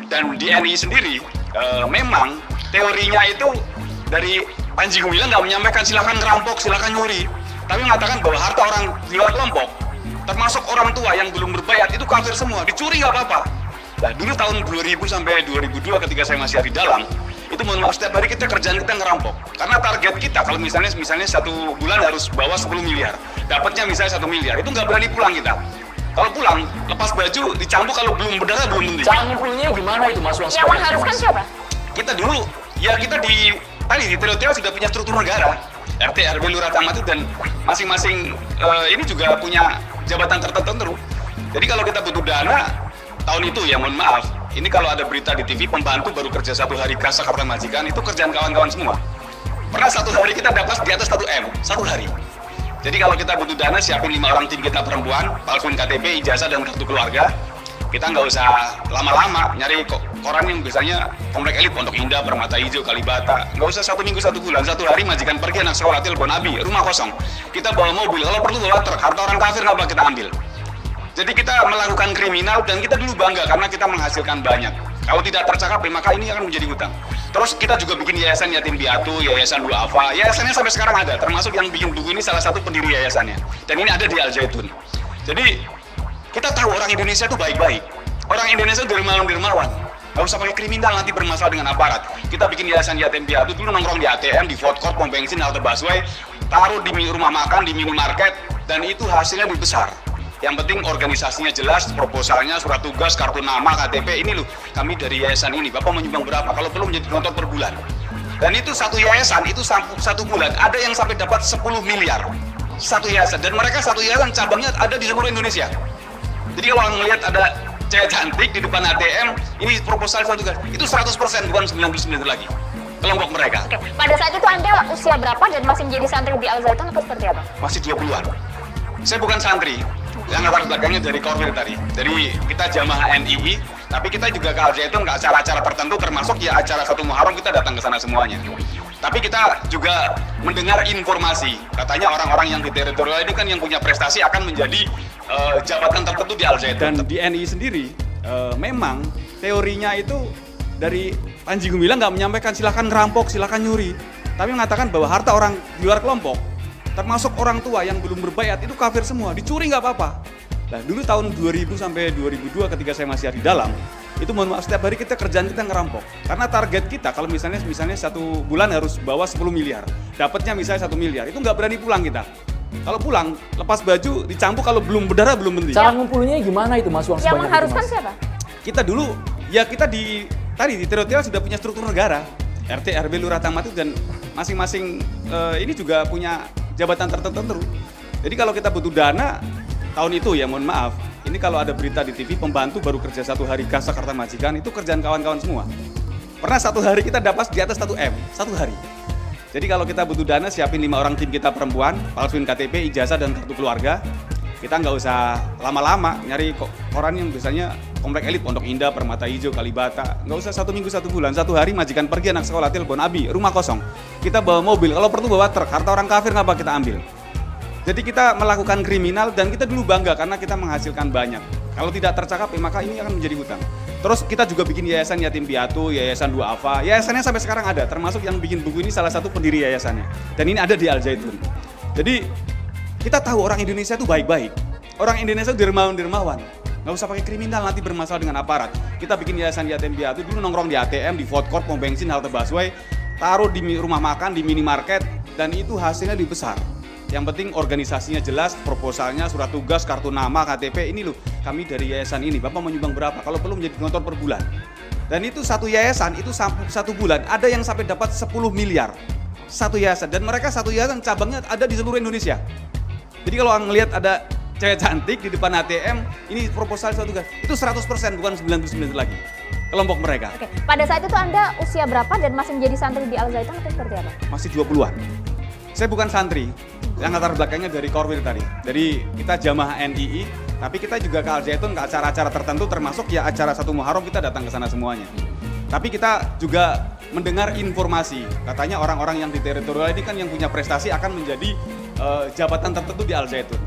Dan di NI sendiri memang teorinya itu dari Panji Gumilang nggak menyampaikan silakan ngerampok, silakan nyuri, tapi mengatakan bahwa harta orang di luar kelompok, termasuk orang tua yang belum berbayat itu kafir semua, dicuri nggak apa-apa. Nah dulu tahun 2000 sampai 2002 ketika saya masih di dalam, itu mohon maaf setiap hari kerjaan kita ngerampok. Karena target kita kalau misalnya satu bulan harus bawa 10 miliar, dapatnya misalnya 1 miliar, itu nggak berani pulang kita. Kalau pulang, lepas baju, dicambuk kalau belum berdarah belum mending. Cara ngumpulnya gimana itu Mas? Yang mengharuskan siapa? Kita dulu, ya kita di TRO sudah punya struktur negara, RT, RW, Lurah, Camat itu, dan masing-masing ini juga punya jabatan tertentu. Jadi kalau kita butuh dana, tahun itu ya mohon maaf, ini kalau ada berita di TV, pembantu baru kerja 1 hari kasa karta majikan, itu kerjaan kawan-kawan semua. Pernah 1 hari kita dapat di atas 1 M, 1 hari. Jadi kalau kita butuh dana, siapin 5 orang tim kita perempuan, palsuin KTP, ijazah, dan kartu keluarga. Kita nggak usah lama-lama nyari koran yang biasanya Komplek Elit, Pondok Indah, Permata Hijau, Kalibata. Nggak usah 1 minggu 1 bulan, 1 hari majikan pergi, anak sekolah telepon Abi, rumah kosong. Kita bawa mobil, kalau perlu bawa truk, harta orang kafir nggak apa kita ambil. Jadi kita melakukan kriminal dan kita dulu bangga karena kita menghasilkan banyak. Kalau tidak tercapai maka ini akan menjadi hutang. Terus kita juga bikin yayasan yatim piatu, yayasan duafa. Yayasannya sampai sekarang ada, termasuk yang bikin buku ini salah satu pendiri yayasannya. Dan ini ada di Al Zaitun. Jadi kita tahu orang Indonesia itu baik-baik. Orang Indonesia dermawan. Gak usah pakai kriminal nanti bermasalah dengan aparat. Kita bikin yayasan yatim piatu dulu nongkrong di ATM, di food court, pom bensin, halte busway, taruh di rumah makan, di minimarket, dan itu hasilnya lebih besar. Yang penting organisasinya jelas, proposalnya, surat tugas, kartu nama, KTP, ini loh kami dari yayasan ini, Bapak menyumbang berapa, kalau perlu menjadi nonton per bulan. Dan itu satu yayasan, itu 1 bulan, ada yang sampai dapat 10 miliar. Satu yayasan, dan mereka satu yayasan cabangnya ada di seluruh Indonesia. Jadi kalau melihat ada cewek cantik di depan ATM, ini proposal surat tugas, itu 100%, bukan 99 lagi. Kelompok mereka. Oke. Pada saat itu Anda usia berapa dan masih menjadi santri di Al Zaitun atau seperti apa? Masih 20-an. Saya bukan santri. Yang latar belakangnya dari Korwil tadi. Dari kita jamaah NII, tapi kita juga ke Al Zaitun ke acara-acara tertentu, termasuk ya acara 1 Muharram kita datang ke sana semuanya. Tapi kita juga mendengar informasi, katanya orang-orang yang di teritorial ini kan yang punya prestasi akan menjadi jabatan tertentu di Al Zaitun. Dan di NII sendiri, memang teorinya itu dari Panji Gumilang nggak menyampaikan silakan ngerampok, silakan nyuri, tapi mengatakan bahwa harta orang di luar kelompok, termasuk orang tua yang belum berbayat itu kafir semua, dicuri nggak apa-apa. Nah dulu tahun 2000 sampai 2002 ketika saya masih di dalam, itu mohon maaf setiap hari kerjaan kita ngerampok. Karena target kita kalau misalnya 1 bulan harus bawa 10 miliar, dapatnya misalnya 1 miliar, itu nggak berani pulang kita. Kalau pulang, lepas baju, dicambuk kalau belum berdarah belum mending. Cara ngumpulnya gimana itu Mas? Yang mengharuskan siapa? Kita dulu, ya kita di TRO sudah punya struktur negara, RT, RW, Lurah, Camat itu, dan masing-masing ini juga punya jabatan tertentu. Jadi kalau kita butuh dana tahun itu ya mohon maaf, ini kalau ada berita di TV pembantu baru kerja 1 hari kasa karta majikan, itu kerjaan kawan-kawan semua. Pernah 1 hari kita dapat di atas 1 M, 1 hari. Jadi kalau kita butuh dana, siapin 5 orang tim kita perempuan, palsuin KTP, ijazah, dan kartu keluarga. Kita nggak usah lama-lama nyari koran yang biasanya Komplek Elit, Pondok Indah, Permata Hijau, Kalibata. Nggak usah 1 minggu 1 bulan, 1 hari majikan pergi, anak sekolah telepon Abi, rumah kosong. Kita bawa mobil, kalau perlu bawa truk, harta orang kafir nggak apa kita ambil. Jadi kita melakukan kriminal dan kita dulu bangga karena kita menghasilkan banyak. Kalau tidak tercapai maka ini akan menjadi hutang. Terus kita juga bikin yayasan yatim piatu, yayasan duafa. Yayasannya sampai sekarang ada, termasuk yang bikin buku ini salah satu pendiri yayasannya. Dan ini ada di Al Zaitun. Jadi kita tahu orang Indonesia itu baik-baik. Orang Indonesia dermawan. Nggak usah pakai kriminal nanti bermasalah dengan aparat. Kita bikin yayasan yatim piatu dulu nongkrong di ATM, di food court, pom bensin, halte busway, taruh di rumah makan, di minimarket, dan itu hasilnya lebih besar. Yang penting organisasinya jelas, proposalnya, surat tugas, kartu nama, KTP, ini loh kami dari yayasan ini, Bapak menyumbang berapa, kalau perlu menjadi nonton per bulan. Dan itu satu yayasan, itu 1 bulan, ada yang sampai dapat 10 miliar. Satu yayasan, dan mereka satu yayasan cabangnya ada di seluruh Indonesia. Jadi kalau ngelihat ada cewek cantik di depan ATM, ini proposal surat tugas, itu 100%, bukan 99 lagi. Kelompok mereka. Oke. Pada saat itu Anda usia berapa dan masih menjadi santri di Al Zaitun atau seperti apa? Masih 20-an. Saya bukan santri. Yang latar belakangnya dari Korwil tadi. Dari kita jamaah NII, tapi kita juga ke Al Zaitun ke acara-acara tertentu, termasuk ya acara 1 Muharram kita datang ke sana semuanya. Tapi kita juga mendengar informasi, katanya orang-orang yang di teritorial ini kan yang punya prestasi akan menjadi jabatan tertentu di Al Zaitun.